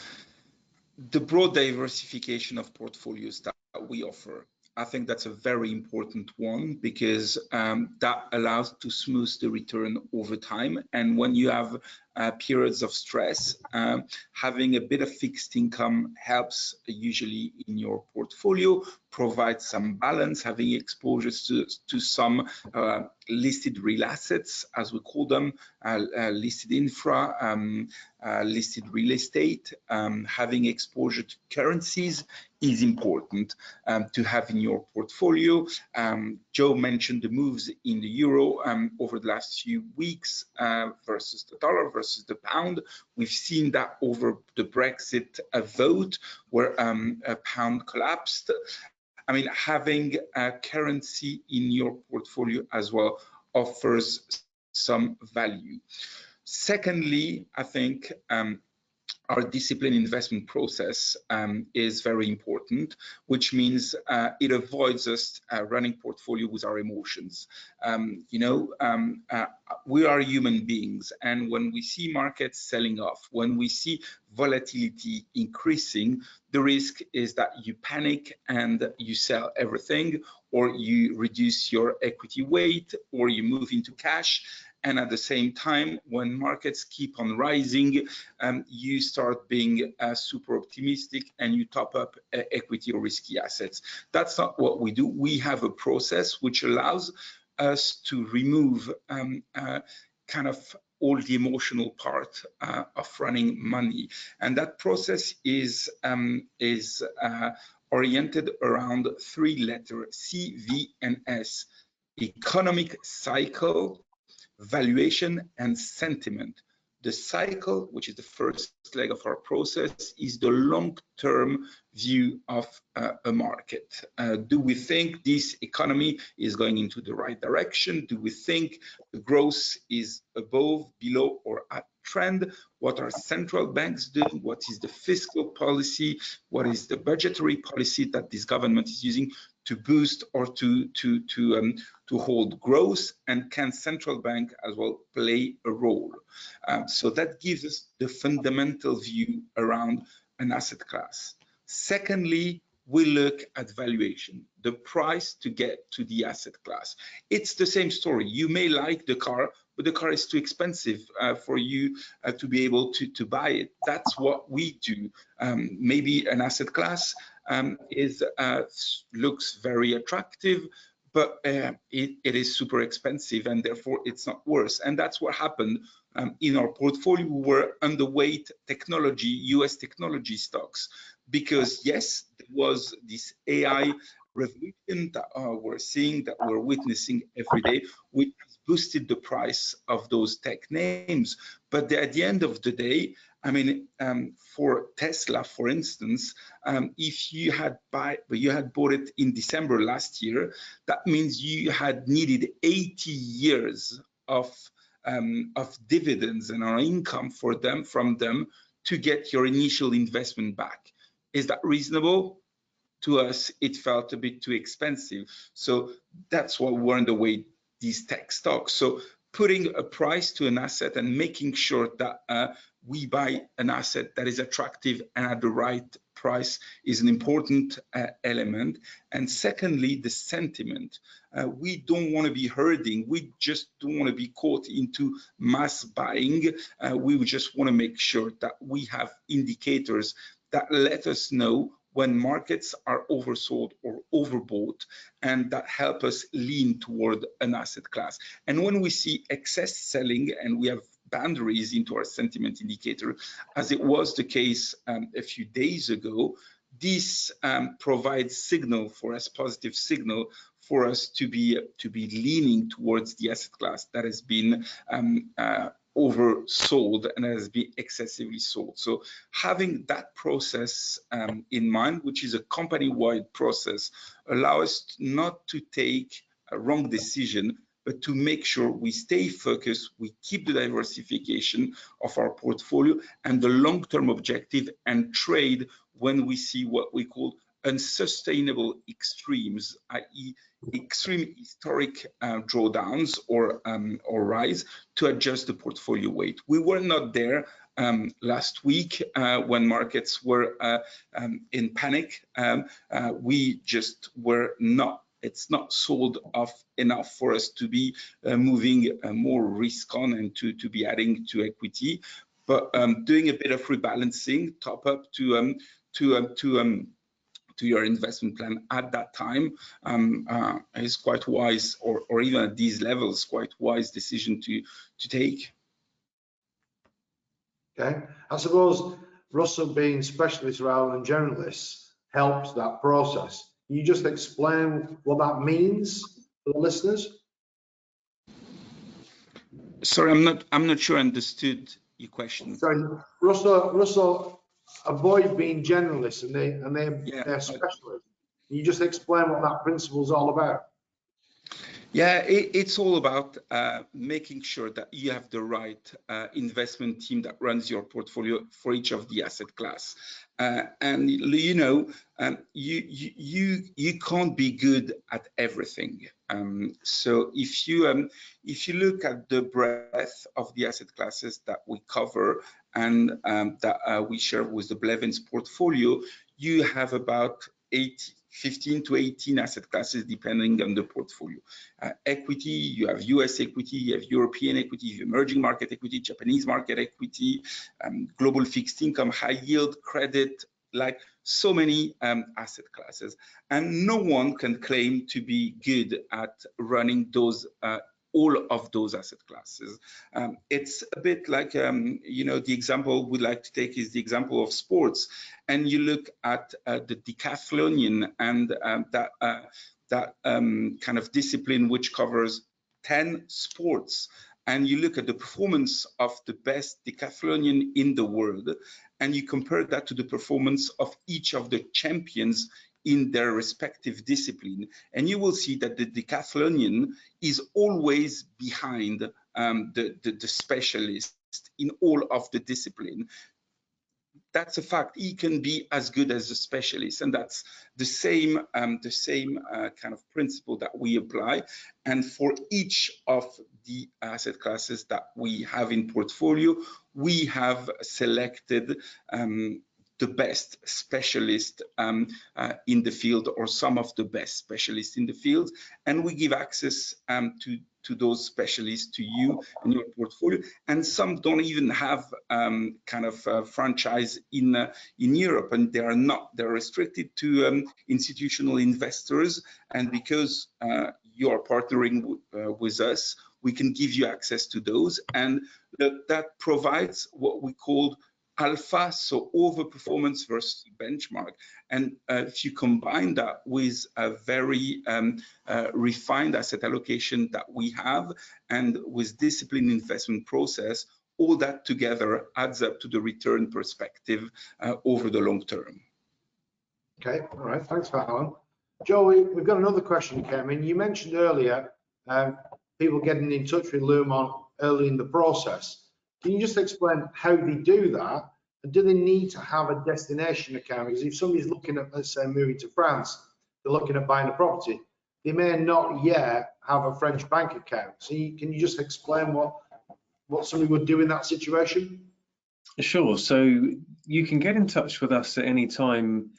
broad diversification of portfolios that we offer. I think that's a very important one, because that allows to smooth the return over time. And when you have periods of stress, having a bit of fixed income helps usually in your portfolio, provides some balance, having exposures to some listed real assets, as we call them, listed infra, listed real estate, having exposure to currencies is important to have in your portfolio. Joe mentioned the moves in the euro over the last few weeks versus the dollar, versus the pound. We've seen that over the Brexit vote, where a pound collapsed. I mean, having a currency in your portfolio as well offers some value. Secondly, I think our disciplined investment process is very important, which means it avoids us running portfolio with our emotions. We are human beings, and when we see markets selling off, when we see volatility increasing, the risk is that you panic and you sell everything, or you reduce your equity weight, or you move into cash. And at the same time, when markets keep on rising, you start being super optimistic and you top up equity or risky assets. That's not what we do. We have a process which allows us to remove kind of all the emotional part of running money. And that process is oriented around three letters, C, V, and S: economic cycle, valuation, and sentiment. The cycle, which is the first leg of our process, is the long-term view of a market. Do we think this economy is going into the right direction? Do we think the growth is above, below, or at trend? What are central banks doing? What is the fiscal policy? What is the budgetary policy that this government is using to boost or to hold growth? And can central bank as well play a role? So that gives us the fundamental view around an asset class. Secondly, we look at valuation, the price to get to the asset class. It's the same story. You may like the car, but the car is too expensive for you to be able to buy it. That's what we do. Maybe an asset class looks very attractive, but it is super expensive, and therefore it's not worth. And that's what happened in our portfolio. We were underweight technology, US technology stocks, because yes, there was this AI revolution that we're seeing, that we're witnessing every day, which has boosted the price of those tech names. But at the end of the day, I mean, for Tesla, for instance, if you had bought it in December last year, that means you had needed 80 years of dividends and our income from them to get your initial investment back. Is that reasonable? To us, it felt a bit too expensive. So that's why we're underweight these tech stocks. So putting a price to an asset and making sure that we buy an asset that is attractive and at the right price is an important element. And secondly, the sentiment. We don't want to be herding. We just don't want to be caught into mass buying. We just want to make sure that we have indicators that let us know when markets are oversold or overbought, and that help us lean toward an asset class. And when we see excess selling and we have boundaries into our sentiment indicator, as it was the case a few days ago, this provides signal for us, positive signal for us to be leaning towards the asset class that has been oversold and has been excessively sold. So having that process in mind, which is a company-wide process, allows us not to take a wrong decision, but to make sure we stay focused, we keep the diversification of our portfolio and the long-term objective, and trade when we see what we call unsustainable extremes, i.e. extreme historic drawdowns or rise, to adjust the portfolio weight. We were not there last week when markets were in panic. We just were not. It's not sold off enough for us to be moving more risk on and to be adding to equity. But doing a bit of rebalancing, top up to your investment plan at that time is quite wise, or even at these levels, quite wise decision to take. Okay, I suppose Russell being specialists rather than generalists helps that process. Can you just explain what that means for the listeners? Sorry, I'm not sure I understood your question. Sorry, Russell avoid being generalists and they're specialists. Can you just explain what that principle is all about? Yeah, it's all about making sure that you have the right investment team that runs your portfolio for each of the asset class. And you know, you can't be good at everything. So if you look at the breadth of the asset classes that we cover and that we share with the Blevins portfolio, you have about 15 to 18 asset classes depending on the portfolio. Equity, you have US equity, you have European equity, you have emerging market equity, Japanese market equity, global fixed income, high yield, credit, like so many asset classes. And no one can claim to be good at running those all of those asset classes. It's a bit like, you know, the example we like to take is the example of sports. And you look at the decathlonian and that kind of discipline which covers 10 sports. And you look at the performance of the best decathlonian in the world, and you compare that to the performance of each of the champions in their respective discipline, and you will see that the decathlonian is always behind the specialist in all of the discipline. That's a fact. He can be as good as a specialist, and that's the same kind of principle that we apply. And for each of the asset classes that we have in portfolio, we have selected the best specialist in the field, or some of the best specialists in the field, and we give access to those specialists to you and your portfolio. And some don't even have kind of franchise in Europe, and they're restricted to institutional investors. And because you are partnering with us, we can give you access to those, and that provides what we call alpha, so overperformance versus benchmark. And if you combine that with a very refined asset allocation that we have, and with disciplined investment process, all that together adds up to the return perspective over the long term. Okay, all right, thanks for that, Alan. Joe, we've got another question, Ken. I mean, you mentioned earlier people getting in touch with Lumon early in the process. Can you just explain how they do that? And do they need to have a destination account? Because if somebody's looking at, let's say, moving to France, they're looking at buying a property, they may not yet have a French bank account. So can you just explain what somebody would do in that situation? Sure. So you can get in touch with us at any time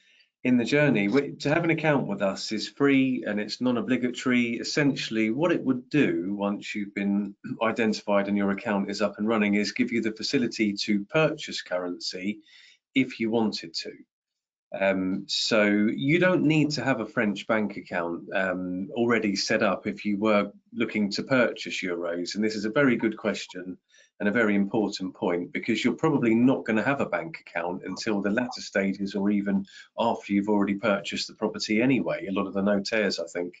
in the journey. To have an account with us is free and it's non-obligatory. Essentially, what it would do once you've been identified and your account is up and running is give you the facility to purchase currency if you wanted to. So you don't need to have a French bank account already set up if you were looking to purchase euros. And this is a very good question and a very important point, because you're probably not going to have a bank account until the latter stages or even after you've already purchased the property anyway. A lot of the notaires, I think,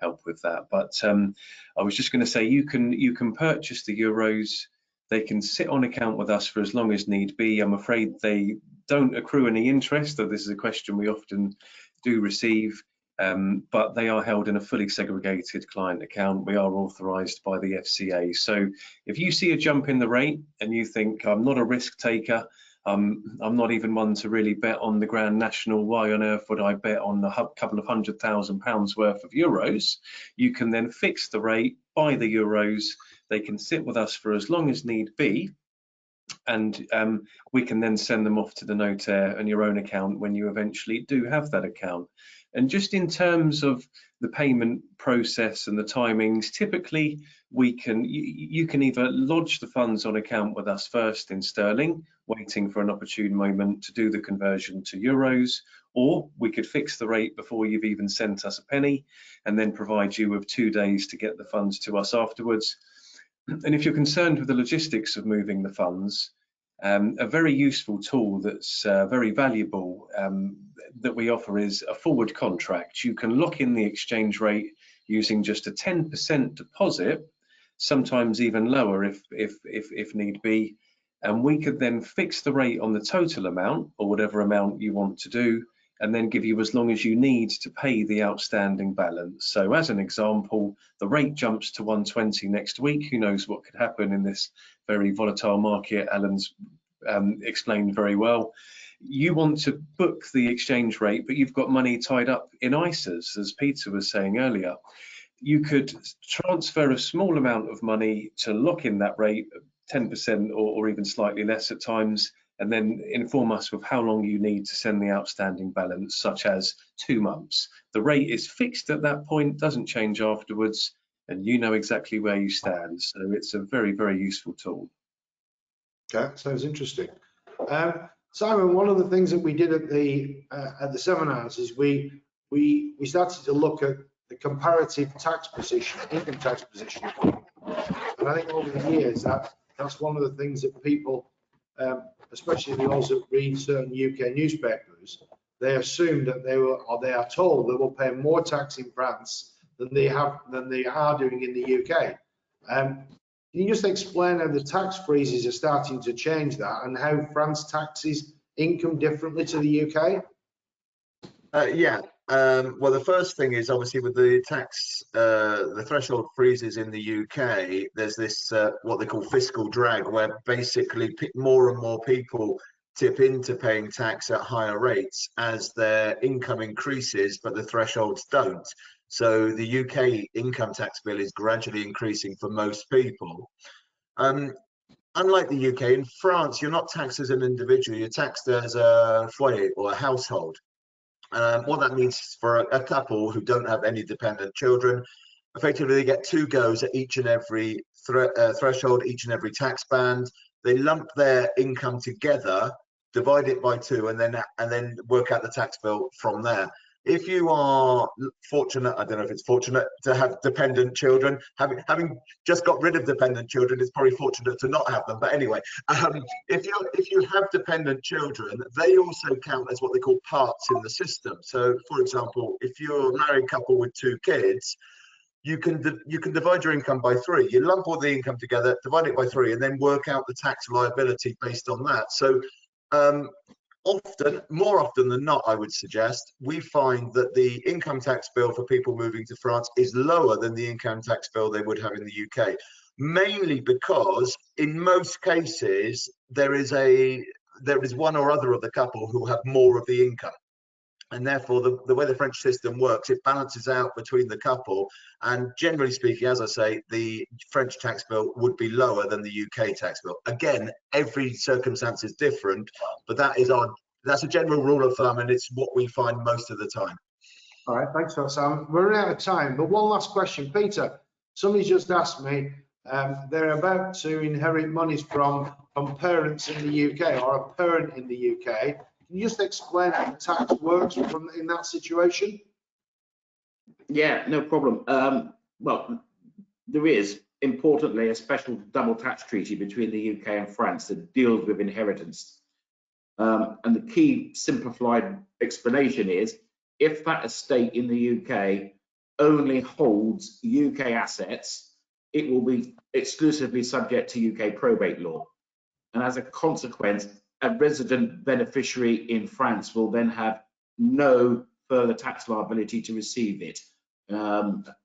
help with that. But I was just going to say you can purchase the euros. They can sit on account with us for as long as need be. I'm afraid they don't accrue any interest, though this is a question we often do receive, but they are held in a fully segregated client account. We are authorised by the FCA. So if you see a jump in the rate and you think, I'm not a risk taker, I'm not even one to really bet on the Grand National, why on earth would I bet on a couple of £100,000 worth of euros? You can then fix the rate, buy the euros. They can sit with us for as long as need be, and we can then send them off to the notaire and your own account when you eventually do have that account. And just in terms of the payment process and the timings, typically you can either lodge the funds on account with us first in sterling, waiting for an opportune moment to do the conversion to euros, or we could fix the rate before you've even sent us a penny and then provide you with 2 days to get the funds to us afterwards. And if you're concerned with the logistics of moving the funds, a very useful tool that's very valuable that we offer is a forward contract. You can lock in the exchange rate using just a 10% deposit, sometimes even lower if need be, and we could then fix the rate on the total amount or whatever amount you want to do, and then give you as long as you need to pay the outstanding balance. So as an example, the rate jumps to 120 next week. Who knows what could happen in this very volatile market? Alan's explained very well. You want to book the exchange rate, but you've got money tied up in ISAs, as Peter was saying earlier. You could transfer a small amount of money to lock in that rate, 10% or even slightly less at times, and then inform us with how long you need to send the outstanding balance, such as 2 months. The rate is fixed at that point, doesn't change afterwards, and you know exactly where you stand. So it's a very, very useful tool. Okay, sounds interesting. Simon, one of the things that we did at the seminars is we started to look at the comparative tax position, income tax position. And I think over the years that's one of the things that people, especially those that read certain UK newspapers, they assume that they are told they will pay more tax in France than they are doing in the UK. Can you just explain how the tax freezes are starting to change that and how France taxes income differently to the UK? Well, the first thing is obviously with the tax, the threshold freezes in the UK, there's this what they call fiscal drag, where basically more and more people tip into paying tax at higher rates as their income increases, but the thresholds don't. So the UK income tax bill is gradually increasing for most people. Unlike the UK, in France, you're not taxed as an individual, you're taxed as a foyer or a household. What that means for a couple who don't have any dependent children, effectively they get 2 goes at each and every threshold, each and every tax band. They lump their income together, divide it by 2, and then work out the tax bill from there. If you are fortunate, I don't know if it's fortunate to have dependent children, having just got rid of dependent children, it's probably fortunate to not have them. But anyway, if you have dependent children, they also count as what they call parts in the system. So, for example, if you're a married couple with 2 kids, you can divide your income by 3. You lump all the income together, divide it by 3, and then work out the tax liability based on that. So more often than not, I would suggest, we find that the income tax bill for people moving to France is lower than the income tax bill they would have in the UK, mainly because in most cases there is one or other of the couple who have more of the income. And therefore, the way the French system works, it balances out between the couple. And generally speaking, as I say, the French tax bill would be lower than the UK tax bill. Again, every circumstance is different, but that's a general rule of thumb, and it's what we find most of the time. All right, thanks for that, Sam. We're running out of time, but one last question. Peter, somebody just asked me, they're about to inherit monies from parents in the UK or a parent in the UK. Can you just explain how the tax works in that situation? Yeah, no problem. Well, there is, importantly, a special double tax treaty between the UK and France that deals with inheritance. And the key simplified explanation is, if that estate in the UK only holds UK assets, it will be exclusively subject to UK probate law. And as a consequence, a resident beneficiary in France will then have no further tax liability to receive it,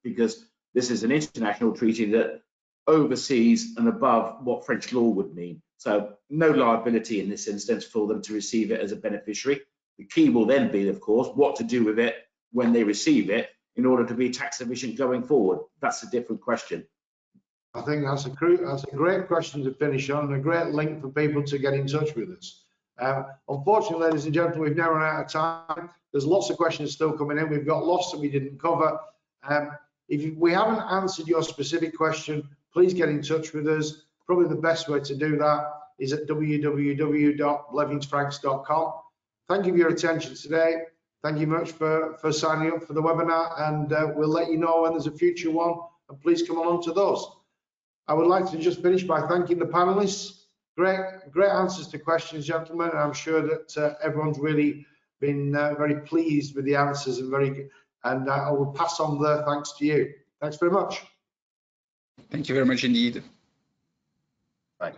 because this is an international treaty that oversees and above what French law would mean. So no liability in this instance for them to receive it as a beneficiary. The key will then be, of course, what to do with it when they receive it in order to be tax efficient going forward. That's a different question. I think that's a great question to finish on, and a great link for people to get in touch with us. Unfortunately, ladies and gentlemen, we've now run out of time. There's lots of questions still coming in. We've got lots that we didn't cover. If we haven't answered your specific question, please get in touch with us. Probably the best way to do that is at www.blevingsfranks.com. Thank you for your attention today. Thank you much for signing up for the webinar, and we'll let you know when there's a future one, and please come along to those. I would like to just finish by thanking the panelists. Great answers to questions, gentlemen, and I'm sure that everyone's really been very pleased with the answers and I will pass on the thanks to you. Thanks very much. Thank you very much indeed. Right.